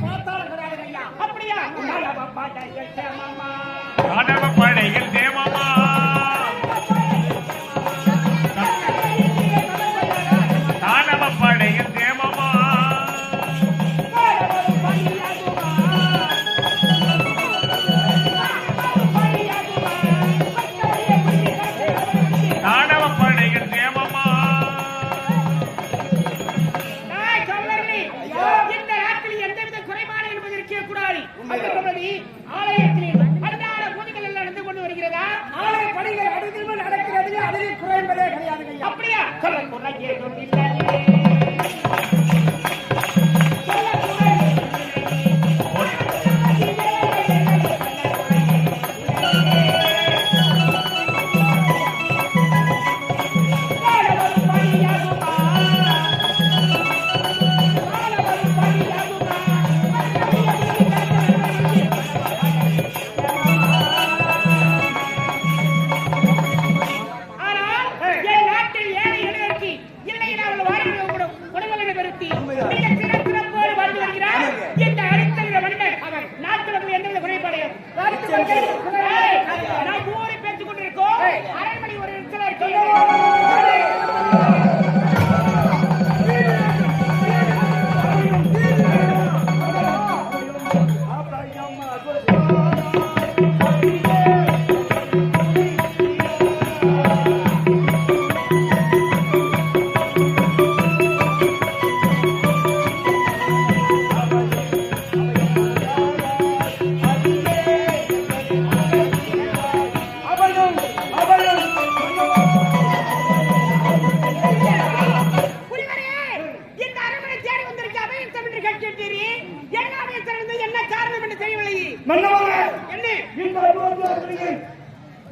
பார்த்தாலும் கிடையாது ஐயா. அப்படியா? படையில் தேமம்மா, படையில் தேமம்மா, தானவ படையில் தேமம்மா, தானவ படையில் தேமம்மா. இந்த நாட்டில் எந்தவித குறைபாடு என்பது இருக்கக்கூடாது. ஆலயத்தில் அன்றாட பூஜைகள் எல்லாம் நடந்து கொண்டு வருகிறதா? ஆலய பணிகள் அடிக்கடி நடக்கிறது. அதில் குறை என்பதே கிடையாது. அப்படியா? சொல்ல குறை ஏதும் இல்லை.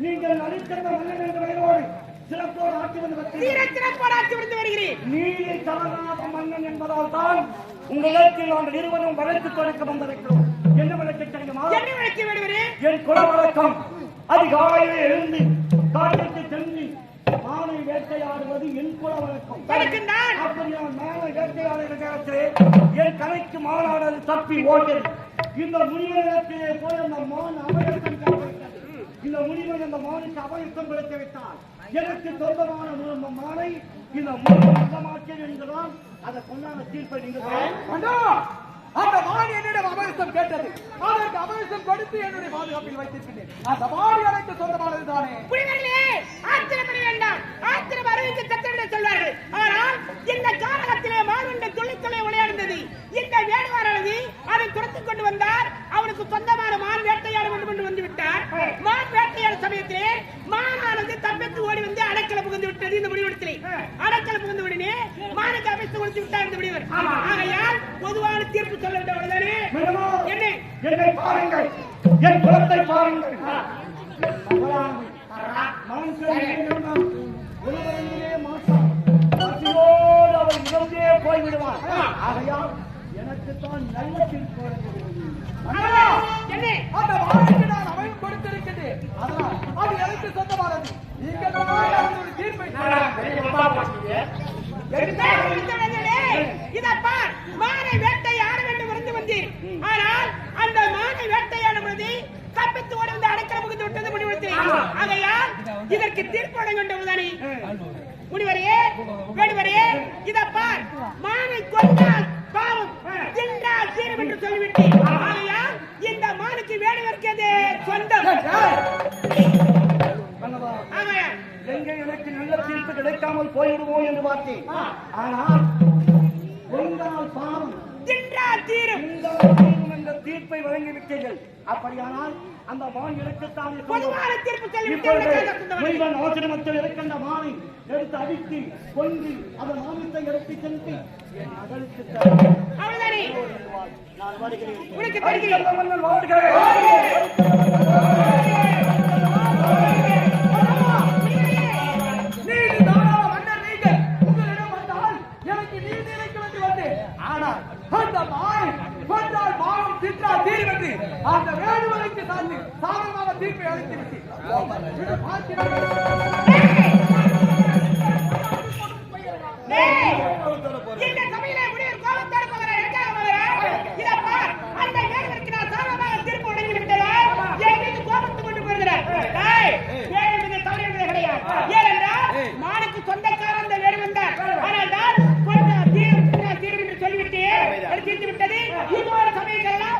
நீங்கள் அளித்திருந்த மன்னன் என்ற வயலோடு சிறப்போடு ஆட்சி வந்து வருகிறேன். நீதி தவறாத மன்னன் என்பதால் தான் உங்களுக்கு நாங்கள் இருவரும் வழக்கு தொடக்க வந்திருக்கிறோம். என்ன வழக்கு தெரியுமா? என் குல வழக்கம் அதிகாலையில் எழுந்து காட்டுக்கு சென்று மானை வேட்டையாடுவது என் குல வழக்கம். அப்படி நான் மானை வேட்டையாடுகிற நேரத்திலே என் கலைக்கு மாநாடு தப்பி ஓட்டது. இந்த முனிவரத்திலே போய் அந்த மான் அபயத்தம் கிடைத்தது. இந்த முனிவன் அந்த மானுக்கு அபயத்தம் கிடைத்து விட்டால் எனக்கு சொந்தமான மானை இந்த முனிவன் மாற்றேன் என்கிறான். அதை கொண்டாட தீர்ப்பை நீங்கள் அந்த மான் என்னிடம் அபயத்தம் கேட்டது. அதற்கு அபயத்தம் கொடுத்து என்னுடைய பாதுகாப்பில் வைத்திருக்கிறேன். அந்த மான் எனக்கு சொந்தமானது தானே. ஆச்சரியப்பட வேண்டாம். ஆச்சரியம் அறிவித்து கத்தவிட சொல்வார்கள். ஆனால் இந்த காரணத்திலே மானுண்ட தொழிற்துறை விளையாடுந்தது. இந்த வேடுவாரானது அதை துரத்துக் கொண்டு வந்தார். அவனுக்கு சொந்தமான மான் வேட்டையாட வேண்டும் என்று வந்து விட்டார். மான் வேட்டையாடும் சமயத்திலே மானானது தப்பித்து ஓடி வந்து அடைக்கல புகுந்து விட்டது. இந்த முடிவெடுத்திலே அடைக்கல புகுந்து உடனே மானுக்கு அபயத்து கொடுத்து விட்டார் இந்த முடிவர். ஆகையால் பொதுவான தீர்ப்பு சொல்ல வேண்டாம். என்ன என்னை பாருங்கள், என் குலத்தை பாருங்கள். அவர் இறந்தே போய்விடுவார். ஆகையால் எனக்குத்தான் நல்ல தீர்ப்பு அந்த வாழ்க்கை நான் அமைப்பு கொடுத்திருக்கிறேன். அதனால் அது எனக்கு சொந்தமானது. நீங்கள் தீர்ப்பை மானை வேட்டையாட வேண்டும் இருந்து வந்தீர். ஆனால் அந்த மானை வேட்டையாடும் பொழுது தப்பித்து ஓடி வந்து அடைக்கல புகுந்து விட்டது முடிவெடுத்தேன். ஆகையால் இதற்கு தீர்ப்பு வழங்க வேண்டும்தானே முனிவரே வேடுவரே. இதப்பார் மானை கொண்டால் பாவம், தின்றால் தீரும் என்று சொல்லிவிட்டேன். ஆகையால் இந்த மானுக்கு வேடுவர்க்கது சொந்தம். எங்கே எனக்கு நல்ல தீர்ப்பு கிடைக்காமல் போய்விடுவோம் என்று பார்த்தேன். ஆனால் கொண்டால் பாவம், தின்றால் தீரும் என்ற தீர்ப்பை வழங்கிவிட்டீர்கள். அப்படியானால் அந்த மான் எனக்குத்தான் பொதுவான தீர்ப்பு சொல்லிவிட்டேன். ஆசிரமத்தில் இருக்கின்ற மானை எடுத்து அடித்து கொன்று அதன் மாமிசத்தை எடுத்து சென்று என் மகளுக்கு நான் வருகிறேன். அந்த வேடுவரைக்கு சார்ந்து சாதகமாக தீர்ப்பை அளித்து விட்டு இந்த சபையிலே முடிவு கோபத்தோடு போகிறார். அவருக்கு சொந்தக்காரன் அந்த வேறு வந்தார். ஆனால் தான் கொஞ்சம் தீர்வு என்று சொல்லிவிட்டு தீர்த்து விட்டது. இன்னொரு சமயங்கள்லாம்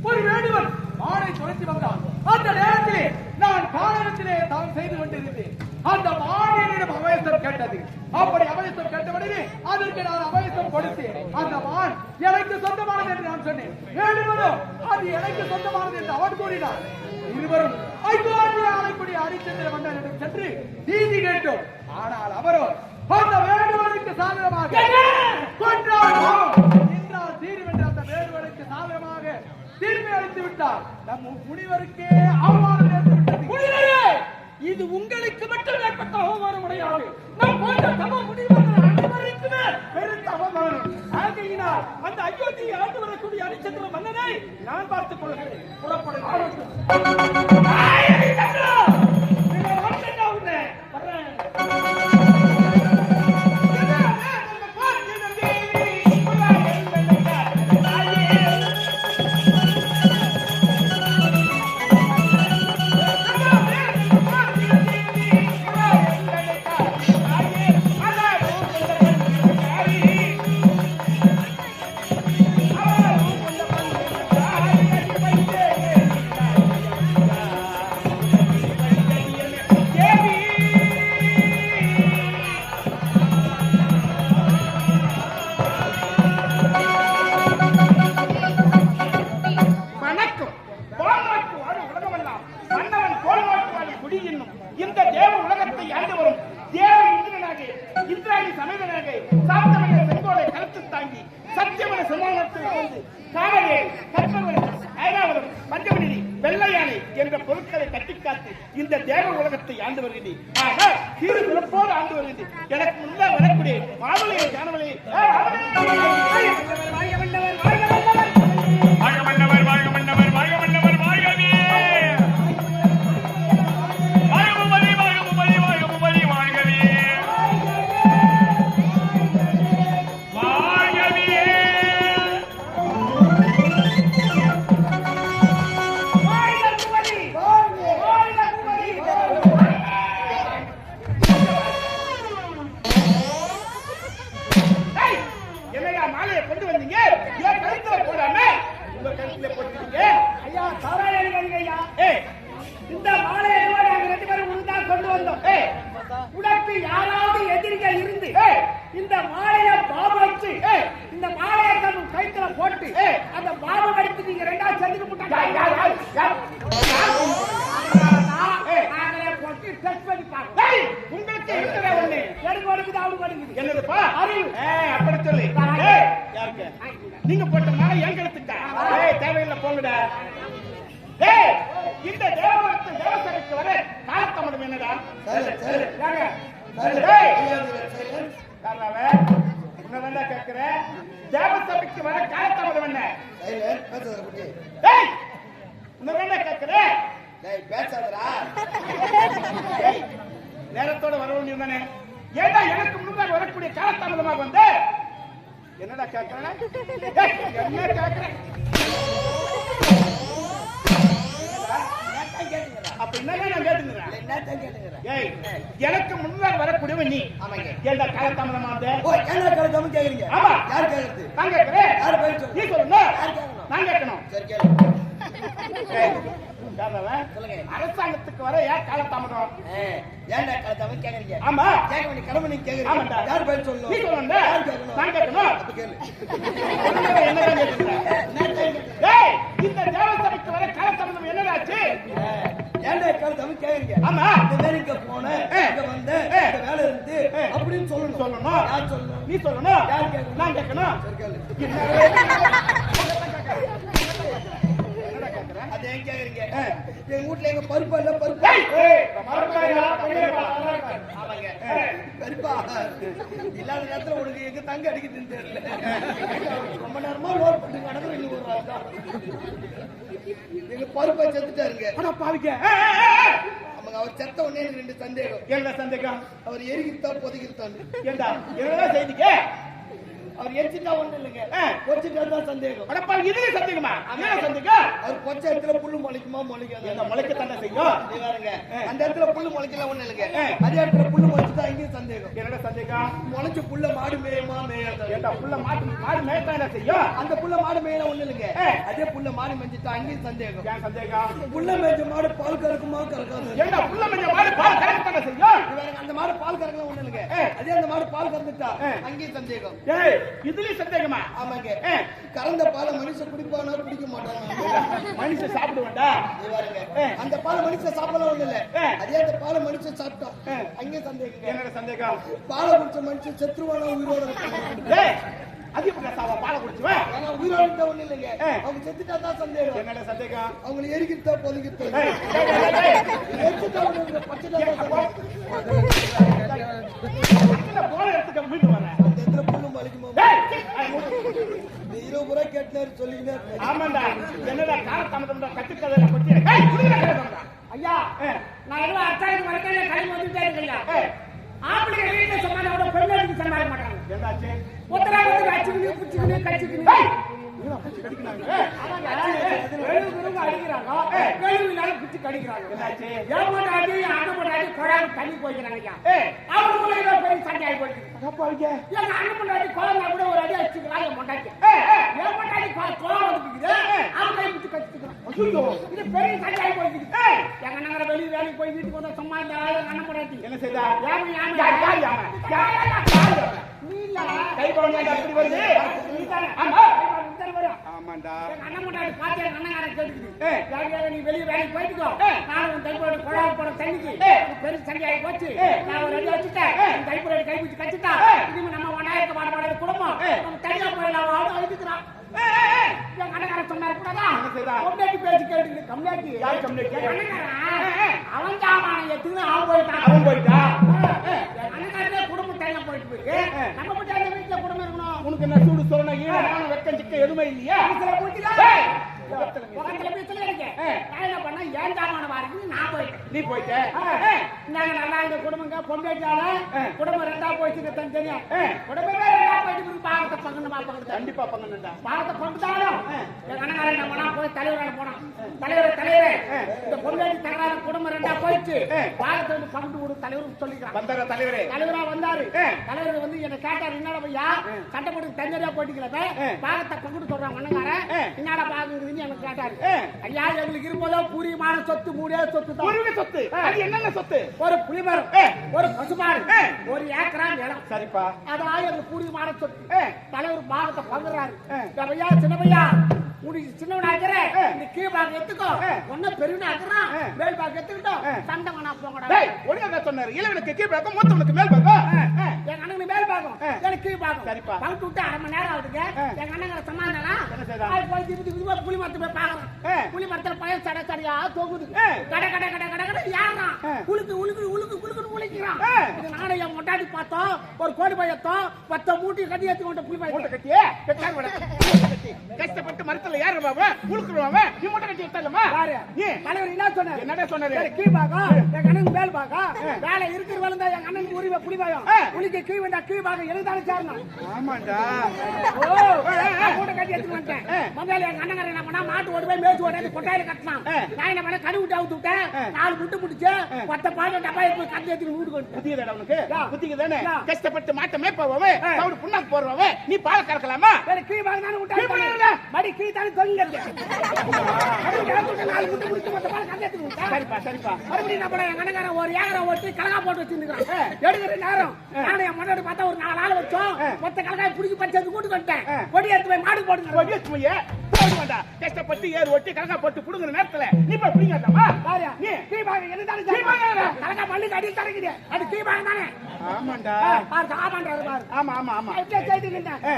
ஒரு வேடுவன் மானை துளைத்து வந்தான். அந்த நேரத்திலே நான் காலத்திலே தான் செய்து கொண்டிருந்தேன். அந்த மானிடம் அபயசம் கேட்டது. அப்படி அபயசம் கேட்டவுடனே அதற்கு நான் அபயசம் கொடுத்தேன். அந்த மான் எனக்கு சொந்தமானது என்று நான் சொன்னேன். வேடுவனோ அது எனக்கு சொந்தமானது என்று அவன் கூறினார். இருவரும் ஆலைக்குடி ஹரிச்சந்திர மன்னனிடம் சென்று நீதி கேட்டோம். ஆனால் அவரோ அந்த வேடுவனுக்கு சாதகமாக என்றால் தீர்வென்று அந்த வேடுவனுக்கு சாதகமாக தீர்ப்பை அளித்து விட்டார். நம் முனிவருக்கே அவமானம் ஏற்பட்டது. இது உங்களுக்கு மட்டும் ஏற்பட்ட அவமானம் கிடையாது. நம் போன்ற சம முனிவர்கள் அனைவருக்குமே பெருத்த அவமானம். ஆகையினால் அந்த அயோத்தியை ஆண்டு வரக்கூடிய ஹரிச்சந்திர மன்னனை நான் பார்த்துக் கொள்கிறேன். புறப்படுகிறேன். என்ற பொருட்களை கட்டிக்காத்து இந்த தேவ உலகத்தை ஆண்டு வருகிறேன். ஆனால் சீறு சிறப்போடு ஆண்டு வருகிறேன். எனக்கு முன்னே வரக்கூடிய மாவளையை காணவளை நீங்க போட்ட மாலை என் கழுத்துக்கா தேவையில்லை போங்கடா. இந்த தேவலோகத்தின் தேவசபைக்கு வர காலத்தாமதம் என்னடா? உன்னை கேட்கிற தேவசபைக்கு வர காலத்தாமதம் என்ன? உன்னை கேட்கிற நேரத்தோட வர வேண்டியதானே? ஏன்னா எனக்கு முன்னாடி வரக்கூடிய காலத்தாமதமாக வந்து என்னடா கேட்கிறேன்? என்ன கேட்கிறேன்? அப்ப என்னதான் நான் கேட்டுக்கிறேன்? எனக்கு முன்னால் வரக்கூடியவன் நீ. ஏண்டா காலத்தாமதமா கேக்குறீங்க? ஆமா, யார் கேட்கறது? நான் கேட்கிறேன். நீ சொல்லணும், நான் கேட்கணும். சொல்லுங்க. அரசாங்கத்துக்கு வர ஏன் காலதாமதம்? ஏன்டா கலத்தாம கேக்குறீங்க? ஆமா, கேட்க வேண்டிய கடமை நீங்க ஆமாண்டா. கேக்குறீங்க. யார் பதில் நீ சொல்லணும்? சொல்லணும்டா. யார் கேட்கணும்? நான் கேட்கணும். அப்ப கேளு. என்னதான் கேட்கிறேன்? டேய், இந்த தேவசபைக்கு வர காலதாமதம் என்னடாச்சு? ஏன்டா கலத்தாம கேக்குறீங்க? ஆமா, இந்த மாதிரி இங்க போனேன், இங்க வந்தேன், இந்த வேலை இருந்து அப்படின்னு சொல்லணும். சொல்லணும். யார் சொல்லணும்? நீ சொல்லணும். யார் கேட்கணும்? நான் கேட்கணும். சரி, கேளு. அது ஏன் கேக்குறீங்க? எங்க வீட்ல எங்க பருப்பா இல்ல பருப்பா? ஆமாங்க. பருப்பா இல்லாத நேரத்துல உனக்கு எங்க தங்க அடிக்குதுன்னு தெரியல. ரொம்ப நேரமா லோட் பண்ணி நடந்து இன்னும் ஒரு ஆள் தான். எங்க பருப்பா செத்துட்டாருங்க. ஆனா பாவிக்க. ஆமாங்க, அவர் செத்த உடனே எனக்கு 2 சந்தேகம். என்ன சந்தேகம்? அவர் எரிக்கிட்டா புதைக்கிட்டான். ஏண்டா என்னடா செய்திக்க? அவர் எரிச்சிட்டா ஒண்ணு இல்லைங்க, பொச்சிட்டா தான் சந்தேகம். அடப்பா, இதுவே சந்தேகமா? என்ன சந்தேகம்? அவர் பொச்ச இடத்துல புல்லு முளைக்குமா முளைக்காது? இந்த முளைக்க தானே செய்யும். நீ பாருங்க, அந்த இடத்துல புல்லு முளைக்கலாம் ஒண்ணு இல்லைங்க, அதே இடத்துல புல்லு முளைச்சுட்டா அங்கேயும் சந்தேகம். என்னடா சந்தேகம்? முளைச்ச புல்ல மாடு மேயுமா மேயாது? ஏண்டா புள்ள மாடு மேய்த்தா என்ன செய்யும்? அந்த புல்ல மாடு மேயலாம் ஒண்ணு இல்லைங்க, அதே புல்ல மாடு மேய்ச்சிட்டா அங்கேயும் சந்தேகம். ஏன் சந்தேகம்? புல்ல மேய்ச்ச மாடு பால் கறக்குமா கறக்காது? ஏண்டா புள்ள மேய்ச்ச மாடு பால் கறக்க தானே செய்யும். நீ பாருங்க, அந்த மாடு பால் கறக்கலாம் ஒண்ணு இல்லைங்க, அதே அந்த மாடு பால் கறந்துட்டா அங்கேயும் சந்தேகம். ஏய், இதுலயும் சந்தேகமா? ஆமாங்க, கறந்த பாலை மனுஷன் குடிப்பானா குடிக்க மாட்டானா? மனுஷன் சாப்பிடுவேன்டா. நீ பாருங்க, அந்த பாலை மனுஷன் சாப்பிடலாம் ஒண்ணு இல்ல, அதே அந்த பாலை மனுஷன் சாப்பிட்டான் அங்கேயும் சந்தேகம். என்னடா சந்தேகம்? பாலை குடிச்ச மனுஷன் செத்துருவானா உயிரோட இருப்பானா? ஏய், அது எப்படி சாவா? பாலை குடிச்சுவேன். ஆனா உயிரோட இருந்தா ஒண்ணு இல்லைங்க, அவங்க செத்துட்டா தான் சந்தேகம். என்னடா சந்தேகம்? அவங்களை எரிக்கிட்டா பொதுக்கிட்டா ஏய், ஏய், ஏய், ஏய். எரிக்கிட்டா பச்சை போன இடத்துக்கு வீட்டு வரேன். அந்த இடத்துல புல்லு மலிக்குமா? இந்த 20 ரூபா கேட்டாரு சொல்லிக்கிட்டே இருப்பாரு. ஆமாண்டா, என்னடா காலதாமதம்டா கட்டுக்கதை கொட்டி. ஏய், குடிடா கட்டுடா. ஐயா, நான் ஏதோ அத்தாயிரம் வரைக்கும் கை வந்துட்டே இருக்கீங்க. ஆப்பிளிக்க வீட்டுல சொன்னால பெண்களுக்கு சம்பாதிக்க மாட்டாங்க. என்னாச்சு? ஒத்தராகத்துக்கு அச்சுக்கணும் புச்சுக்கணும் கச்சிக்கணும் கடிக்கிறாங்க. அடிக்கிறாங்க, கேள்வினால பிச்சு கடிக்கிறாங்க. என்னாச்சு? ஏமாட்ட அடி அண்ணப்பட்ட அடி கொடாது தண்ணி போய்க்கிறாங்க. அவங்களுக்குள்ள ஏதோ பெரிய சண்டை ஆகி போயிருக்கு. எங்க அண்ணப்பட்ட அடி குழந்தை கூட ஒரு அடி அடிச்சுக்கிறாங்க என் மொண்டாட்டி. ஏமாட்ட அடி கோலம் வந்துக்குது, அவங்க கை பிச்சு கடிச்சுக்கிறாங்க. இது பெரிய சண்டை ஆகி போயிருக்கு. எங்க அண்ணங்கிற வெளியே வேலைக்கு போய் வீட்டுக்கு வந்தா சும்மா இந்த அண்ணன் பொண்டாட்டி என்ன செய்தா? நீ இல்ல கை குழந்தை அப்படி வருது. ஆமா ஆமாண்டா. அண்ணன் முன்னாடி பாத்தியா அண்ணன் கேட்டுக்குது, நீ வெளியே வேலைக்கு போயிட்டுக்கோ, நானும் தைப்போட குழாய் போட தண்ணிக்கு பெரிய சண்டையாகி போச்சு, நான் ஒரு அடி வச்சுட்டேன், தைப்போட கை பிடிச்சி கச்சுட்டா, இனிமே நம்ம ஒன்னாயிரத்து பாடப்பாட குடும்பம் நம்ம தனியா போயிடலாம் அழுதுக்கிறான். என் அண்ணக்காரன் சொன்னாரு கூடாதா, கம்மியாட்டி பேச்சு கேட்டு கம்மியாட்டி அவன் ஜாமான எத்துன்னு அவன் போயிட்டான். என் அண்ணக்காரே குடும்பம் தனியா போயிட்டு போயிருக்கு, நம்ம மட்டும் அந்த வீட்டுல குடும்பம் இருக்கணும். உனக்கு என்ன சூடு சொல்லணும், ஈரமான வெக்கம் சிக்க எதுவுமே இல்லையா? என்ன பண்ண ஏன் ஜாமான வாருக்கு நான் போயிட்டேன். நீ போயிட்ட. நாங்க நல்லா இந்த குடும்பங்க பொண்டாட்டியால குடும்பம் 2ஆ போயிடுச்சு. தனித்தனியா குடும்பமே 2ஆ போயிட்டு பாகத்தை பங்கணுமா பங்கு கண்டிப்பா பங்கணும்டா. பாகத்தை பங்குதாலும் என் அண்ணங்காரன் என்ன பண்ணா போய் தலைவரான போனான். தலைவரே இந்த பொண்டாட்டி தகராறு குடும்பம் 2ஆ போயிடுச்சு, பாகத்தை வந்து பங்கு விடு தலைவர் சொல்லிக்கிறான். வந்தார தலைவரே. தலைவரா வந்தாரு. தலைவர் வந்து என்ன கேட்டாரு, என்னடா பையா சண்டை போட்டு தனியா போயிட்டுக்கிறத பாகத்தை பங்குடு சொல்றான் அண்ணங்காரன், என்னடா பாகுங்குதுன்னு எனக்கு கேட்டாரு. ஐயா, எங்களுக்கு இருப்பதோ பூரியமான சொத்து, 3 சொத்து தான். பூர்வீக சொத்து. அது என்னென்ன சொத்து? ஒரு புலிமரம், ஒரு பசுமாடு, 1 ஏக்கரா நிலம். சரிப்பா. அதான் எங்களுக்கு பூரியமான சொத்து. தலைவர் பாகத்தை பங்குறாரு. ஐயா, சின்ன பையா உனக்கு சின்னவனா இருக்கிற இந்த கீழ் பாகம் எடுத்துக்கோ, ஒன்னும் பெரியவனா இருக்கிறான் மேல் பாகம் எடுத்துக்கிட்டோம், சண்டை வேணா போங்கடா. ஒழுங்கா சொன்னாரு, இளவனுக்கு கீழ் பாகம், மூத்தவனுக்கு மேல் பாகம். எங்க அண்ணனுக்கு மேல் பாகம், எனக்கு கீழ் பாகம். சரிப்பா. பங்கு விட்டு 1/2 மணி நேரம் ஆகுதுங்க. எங்க அண்ணங்கிற சமாதானா போய் திருப்பி புலி மரத்தை போய் பாக்குறேன். புலி மரத்துல பழைய சடை சடையா தொகுது, கடை கடை கடை கடை கடை யாரான் உழுக்கு உழுக்கு உழுக்கு உழுக்குன்னு உழைக்கிறான். இது நானும் என் மொட்டாடி பார்த்தோம், ஒரு கோடி பயத்தோம் 10 மூட்டை கட்டி ஏற்றி கொண்ட புலி மூட்டை பயத்தை கட்டியே கஷ்டப்பட்டு மரத்துல யாருவாவ உழுக்குறவாவ நீ மூட்டை கட்டி எடுத்தாலமா பாரு. தலைவர் என்ன சொன்னாரு? என்னடா சொன்னாரு? கீழ் பாகம் எங்க அண்ணனுக்கு மேல் பாகம், வேலை இருக்கிற வேலை தான் எங்க அண்ணனுக்கு உரிமை புலி பயம். புலிக்கு கீழ் வேண்டா கீழ் பாகம் எழுதானே சேரணும். ஆமாண்டா. மூட்டை கட்டி எடுத்து வந்துட்டேன். முதல்ல எங்க அண்ணன் என்ன பண்ணா, மாட்டு ஓடி போய் மேய்ச்சி ஓடி கொட்டாயில கட்டினான். நான் என்ன பண்ண கனவு விட்டு அவுத்து விட்டேன், 4 முட்டை பிடிச்சு 10 பாட்டு டப்பா போய் கட்டி எடுத்து வீட்டுக்கு வந்து புத்தியதா உனக்கு? புத்திக்கு தானே? கஷ்டப்பட்டு மாட்ட மேய்ப்பவ அவரு புண்ணாக்கு போடுறவ நீ பால் கறக்கலாமா? கீழ் பாகம் தானே விட்டா மடி கீ தானே தொங்கிங்க நாலு முட்டை குடிச்சு மொத்த பால் கண்டத்துக்கு விட்டா சரிப்பா சரிப்பா மறுபடியும் நம்ம என் கணக்காரன் ஒரு ஏக்கரை ஓட்டி கலகா போட்டு வச்சிருக்கான் எடுக்கிற நேரம் நானும் என் முன்னாடி பார்த்தா ஒரு 4 ஆள் வச்சோம் மொத்த கலகாய் பிடிச்சி பறிச்சு கூட்டு வந்துட்டேன் கொடி எடுத்து போய் மாடு போடுங்க கொடி எடுத்து போய் போட வேண்டாம் கஷ்டப்பட்டு ஏறு ஒட்டி கலகா போட்டு புடுங்குற நேரத்துல நீ போய் பிடிக்காதமா நீ கீ பாங்க என்ன தானே கலகா மல்லிக்கு அடி தரக்குது அது கீ பாங்க தானே ஆமாண்டா பாரு ஆமான்றாரு பாரு ஆமா ஆமா ஆமா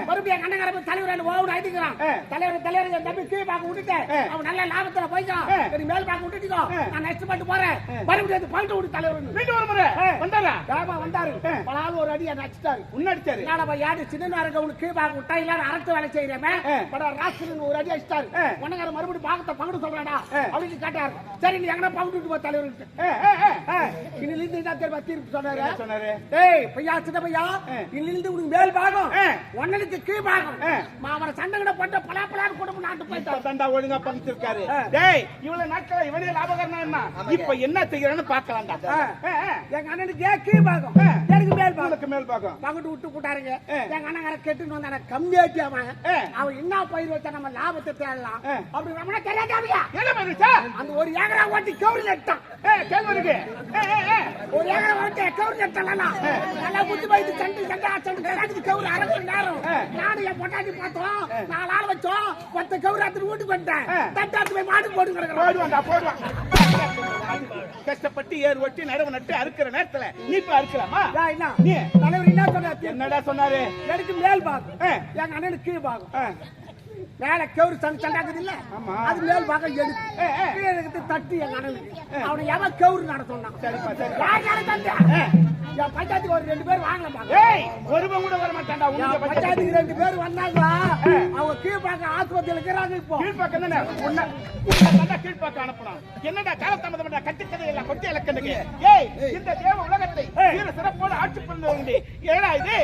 மறுபடியும் கண்ணகாரன் தலைவர் ஓடு அடிக்கிறான் தலைவர் என் தம்பி கீழ் பார்க்க விட்டுட்டேன் அவன் நல்ல லாபத்துல போய்க்கான் மேல் பார்க்க விட்டுட்டோ நான் நெக்ஸ்ட் பண்ணிட்டு போறேன் மறுபடியும் பல்ட்டு விட்டு தலைவர் வீட்டு ஒரு முறை வந்தாரா ஏமா வந்தாரு பல ஆள் ஒரு அடி நடிச்சிட்டாரு உன்னடிச்சாரு நான் யாரு சின்ன இருக்கவனுக்கு கீழ் பார்க்க விட்டா இல்ல அரசு வேலை செய்யறேன் பட ராசின்னு ஒரு அடி அடிச்சிட்டாரு உனக்கார மறுபடியும் பாக்கத்தை பங்குடு சொல்றாடா அப்படின்னு கேட்டாரு சரி நீ எங்கன்னா பங்குட்டு விட்டு போ தலைவர் இன்னிலிருந்து என்ன தெரியுமா தீர்ப்பு சொன்னாரு ஏய் பையா சின்ன பையா இன்னிலிருந்து உனக்கு மேல் பாகம் ஒன்னனுக்கு கீழ் பாகம் அவனை சண்டை போட்டு பலாப்பலான்னு குடும்பம் நாட்டு போயிட்டான் தண்டா ஒழுங்கா பங்கிருக்காரு டேய் இவ்வளவு நாட்களா இவனே லாபகரனா என்ன இப்ப என்ன செய்யறான்னு பாக்கலாம்டா எங்க அண்ணனுக்கு கீழ் பாகம் எனக்கு மேல் பாகம் மேல் பாகம் பங்குட்டு விட்டு போட்டாருங்க எங்க அண்ணன் கெட்டுன்னு வந்தான கம்மியாட்டி அவன் என்ன பயிர் வச்சா நம்ம லாபத்தை தேடலாம் அப்படி ரொம்ப தெரியாதாவியா என்ன பண்ணுச்சா அந்த ஒரு ஏக்கரா ஓட்டி கவுரி நட்டான் கேள்வருக்கு ஒரு ஏக்கரா ஓட்டி கவுரி நட்டான் நல்லா புத்தி போயிட்டு சண்டு கவுரு அரை மணி நேரம் நானும் என் பொட்டாட்டி பார்த்தோம் 4 ஆள் வச்சோம் 10 கவுரு அத்தனை வீட்டுக்கு வந்துட்டேன் தட்டாத்து போய் மாடு போட்டு கிடக்குறேன் போடுவான் கஷ்டப்பட்டு ஏறு ஒட்டி நடவு நட்டு அறுக்கிற நேரத்துல நீ இப்ப அறுக்கலாமா நீ தலைவர் என்ன சொன்னாரு என்னடா சொன்னாரு எனக்கு மேல் பாகம் எங்க அண்ணனுக்கு கீழ் பாகம் மேல கவுரு சண்டாக்குது இல்ல அது மேல் பாகம் எடுத்து தட்டி எங்க அண்ணனுக்கு அவனை எவன் கவுரு நட சொன்னான் என் பஞ்சாயத்துக்கு ஒரு 2 பேர் வாங்கலாமா ஒருவன் கூட வர மாட்டான்டா பஞ்சாயத்துக்கு 2 பேர் வந்தாங்களா அவங்க கீழ்பாக்க ஆஸ்பத்திரியில இருக்கிறாங்க இப்போ கீழ்பாக்க என்ன கீழ்பாக்க அனுப்பணும் என்னடா காலத்தாமதம் கட்டுக்கதை எல்லாம் கொட்டி இலக்கணுங்க ஏய் இந்த தேவ உலகத்தை சிறப்போடு ஆட்சி பண்ண வேண்டி ஏடா இது